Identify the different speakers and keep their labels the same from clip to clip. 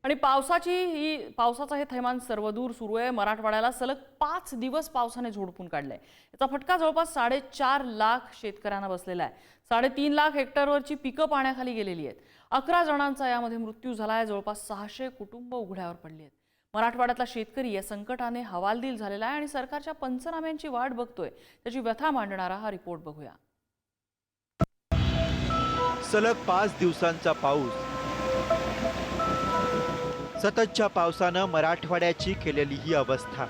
Speaker 1: आणि पावसाचा हे थैमान सर्वदूर सुरू आहे। मराठवाड्याला सलग 5 दिवस पावसाने झोडपून काढलंय। याचा फटका जवळपास 4.5 लाख शेतकऱ्यांना बसलेला आहे। 3.5 लाख हेक्टरवरची पिकं पाण्याखाली गेलेली आहेत। 11 जणांचा यामध्ये मृत्यू झालाय। जवळपास 600 कुटुंब उघड्यावर पडली आहेत। मराठवाड्यातला शेतकरी या संकटाने हवालदिल झालेला आहे आणि सरकारच्या पंचनाम्यांची वाट बघतोय। त्याची व्यथा मांडणारा हा रिपोर्ट बघूया।
Speaker 2: सलग 5 दिवसांचा पाऊस, सततच्या पावसानं मराठवाड्याची केलेली ही अवस्था।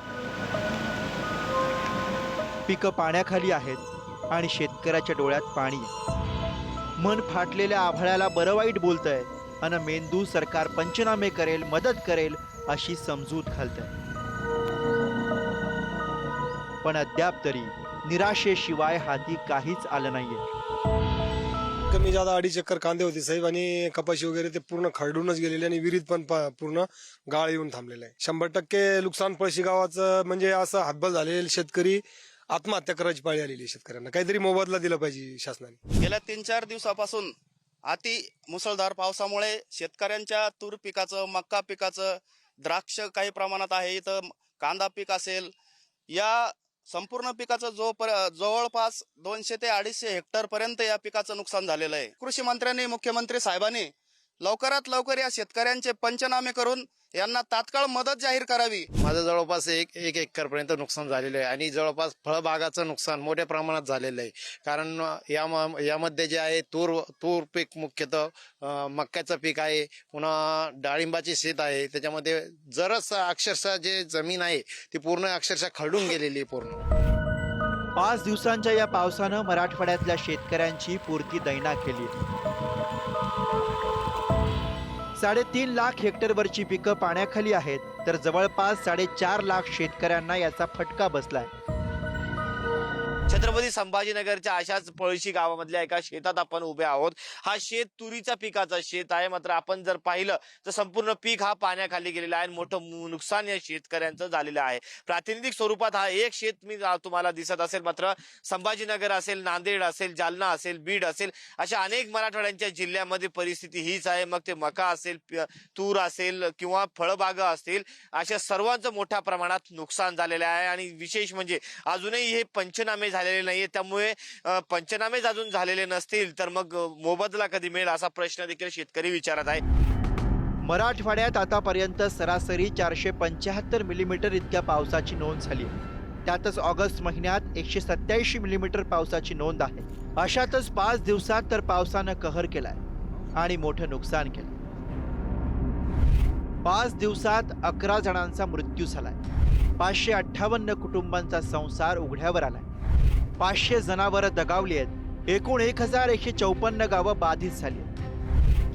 Speaker 2: पिकं पाण्याखाली आहेत आणि शेतकऱ्याच्या डोळ्यात पाणी आहे। मन फाटलेल्या आभाळाला बरं वाईट बोलतंय आणि मेंदू सरकार पंचनामे करेल, मदत करेल अशी समजूत घालतंय। पण अद्याप तरी निराशेशिवाय हाती काहीच आलं नाहीये।
Speaker 3: कमी ज्यादा 2.5 एकर कांदे होते साहेब आणि कपाशी वगैरे ते पूर्ण खरडूनच गेलेले आणि विहिरीत पण पूर्ण गाळ येऊन थांबलेला आहे। 100% नुकसान पळशी गावाचं म्हणजे असं हातबल झालेले शेतकरी आत्महत्या करायची पाळी आलेली आहे। शेतकऱ्यांना काहीतरी मोबदला दिला पाहिजे शासनाने।
Speaker 4: गेल्या 3-4 दिवसापासून अति मुसळधार पावसामुळे शेतकऱ्यांच्या तूर पिकाचं, मक्का पिकाचं, द्राक्ष काही प्रमाणात आहे, इथं कांदा पीक असेल, या संपूर्ण पिकाचं जवळपास 200 ते 250 हेक्टर पर्यंत या पिकाचं नुकसान झालेलं आहे। कृषी मंत्र्यांनी, मुख्यमंत्री साहेबांनी लवकरात लवकर या शेतकऱ्यांचे पंचनामे करून यांना तात्काळ मदत जाहीर करावी।
Speaker 5: माझं जवळपास एक एकर पर्यंत नुकसान झालेलं आहे आणि जवळपास फळबागाचं नुकसान मोठ्या प्रमाणात झालेलं आहे। कारण यामध्ये जे आहे तूर पीक मुख्यतः, मक्याचं पीक आहे, पुन्हा डाळिंबाची शेत आहे। त्याच्यामध्ये जरच अक्षरशः जे जमीन आहे ती पूर्ण अक्षरशः खरडून गेलेली आहे पूर्ण।
Speaker 2: 5 दिवसांच्या या पावसानं मराठवाड्यातल्या शेतकऱ्यांची पुरती दैना केली। 3.5 लाख हेक्टरवरची पिकं पाण्याखाली आहेत, तर जवळपास 4.5 लाख शेतकऱ्यांना याचा फटका बसलाय।
Speaker 4: छत्रपती संभाजीनगरच्या अशाच पळशी गावामधल्या एका शेतात आपण उभे आहोत। हा शेत तुरीच्या पिकाचा शेत आहे, मात्र आपण जर पाहिलं तर संपूर्ण पीक हा पाण्याखाली गेलेला आहे। मोठं नुकसान या शेतकऱ्यांचं झालेलं आहे। प्रातिनिधिक स्वरूपात हा एक शेत मी तुम्हाला दिसत असेल, मात्र संभाजीनगर असेल, नांदेड असेल, जालना असेल, बीड असेल, अशा अनेक मराठवाड्यांच्या जिल्ह्यामध्ये परिस्थिती हीच आहे। मग ते मका असेल, तूर असेल किंवा फळबागा असतील, अशा सर्वांचं मोठ्या प्रमाणात नुकसान झालेलं आहे। आणि विशेष म्हणजे अजूनही हे पंचनामे झालेले नाहीये, त्यामुळे पंचनामे अजून झालेले नसतील तर मग मोबदला कधी मिळेल असा प्रश्न देखील शेतकरी विचारत आहे।
Speaker 2: मराठवाड्यात आतापर्यंत सरासरी 475 मिलीमीटर इतक्या पावसाची नोंद झाली। त्यातच ऑगस्ट महिन्यात 187 मिलीमीटर पावसाची नोंद आहे। अशातच 5 दिवसात तर पावसानं कहर केलाय आणि मोठं नुकसान केलं। 5 दिवसात 11 जणांचा मृत्यू झालाय। 558 कुटुंबांचा संसार उघड्यावर आलाय। 500 जनावरं दगावली आहेत। एकूण 1154 गावं बाधित झाली आहेत।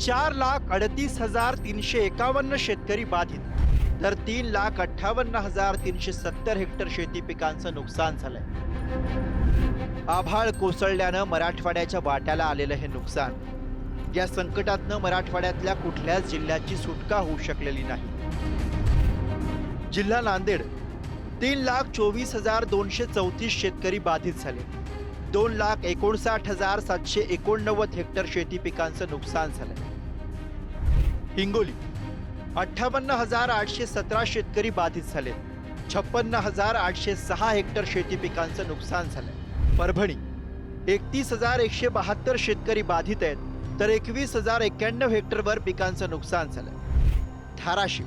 Speaker 2: 4,38,351 शेतकरी बाधित, तर 3,58,370 हेक्टर शेती पिकांचं नुकसान झालंय। आभाळ कोसळल्यानं मराठवाड्याच्या वाट्याला आलेलं हे नुकसान, या संकटातनं मराठवाड्यातल्या कुठल्याच जिल्ह्याची सुटका होऊ शकलेली नाही। जिल्हा नांदेड 3,24,234 शेतकरी बाधित झाले। 2,59,789 हेक्टर शेती पिकांचं नुकसान झालंय। हिंगोली 58,817 शेतकरी बाधित झाले। 56,806 हेक्टर शेती पिकांचं नुकसान झालंय। परभणी 31,172 शेतकरी बाधित आहेत, तर 21,091 हेक्टरवर पिकांचं नुकसान झालंय। धाराशिव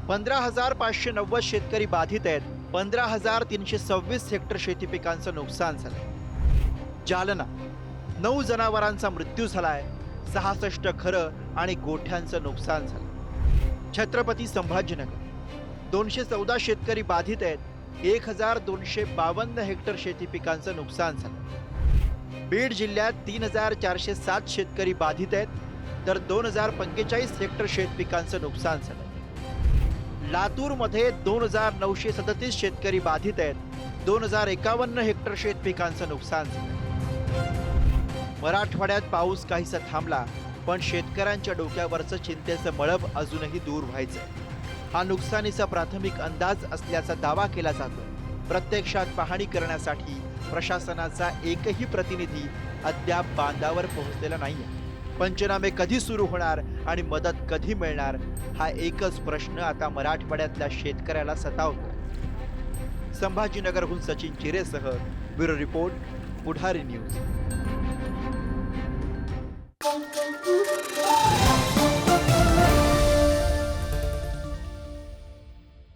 Speaker 2: 15,590 शेतकरी बाधित आहेत, 15,326 हेक्टर शेती पिकांचं नुकसान झालंय। जालना 9 जनावरांचा मृत्यू झालाय, 66 घरं आणि गोठ्यांचं नुकसान झालं। छत्रपती संभाजीनगर 214 शेतकरी बाधित आहेत, 1,252 हेक्टर शेती पिकांचं नुकसान झालं। बीड जिल्ह्यात 3,407 शेतकरी बाधित आहेत, तर 2,045 हेक्टर शेत पिकांचं नुकसान झालं। लातूरमध्ये 2,937 शेतकरी बाधित आहेत, 2,051 हेक्टर शेत पिकांचं नुकसान झालं। मराठवाड्यात पाऊस काहीसा थांबला, पण शेतकऱ्यांच्या डोक्यावरचं चिंतेचं मळब अजूनही दूर व्हायचंय। हा नुकसानीचा प्राथमिक अंदाज असल्याचा दावा केला जातो। प्रत्यक्षात पाहणी करण्यासाठी प्रशासनाचा एकही प्रतिनिधी अद्याप बांधावर पोहोचलेला नाहीये। पंचनामे कधी सुरू होणार आणि मदत कधी मिळणार हा एकच प्रश्न आता मराठवाड्यातल्या शेतकऱ्याला सतावतो. संभाजीनगरहून सचिन चिरेसह ब्युरो रिपोर्ट, पुढारी न्यूज.